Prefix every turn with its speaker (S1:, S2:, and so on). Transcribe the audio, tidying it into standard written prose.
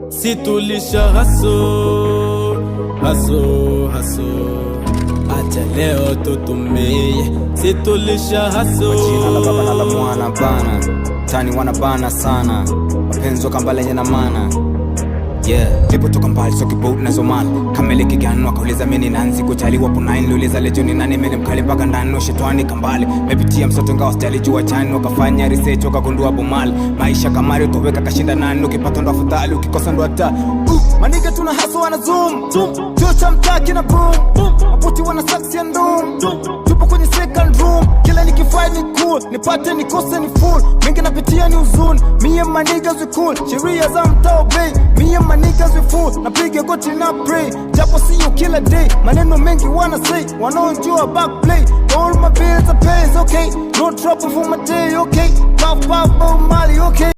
S1: Si tulisha hustle, acha leo tutumie. Si tulisha hustle.
S2: Jina la baba na la mwana bana, tani wanabana sana, mapenzi wakambalenye na mana. Yeah, lipo toka mbali so kibout na zomali kamele kigano wakauliza mini nanzi kujali wapo 9 liuliza lejoni nani mele mkali mpaka ndani no shetwani kambali mepitia msoto nga hosteli jua chani wakafanya research wakagundua bomali maisha kamari utoweka kashinda nani ukipata ndo afutali ukikosa ndo hata maniga tuna haso wana zoom chuo cha mtaki na boom maputi wana saksi and doom tupo kwenye second room kila nikifai ni cool nipate nikose ni full mingi napitia ni uzuni me and my niggas we cool sheria za mtao bay me and my niggas we full napiga goti na pray japo see you kila day maneno mengi wanna say wanaojua back play all my bills are paid okay no trouble for my day okay pop pop oh Mali okay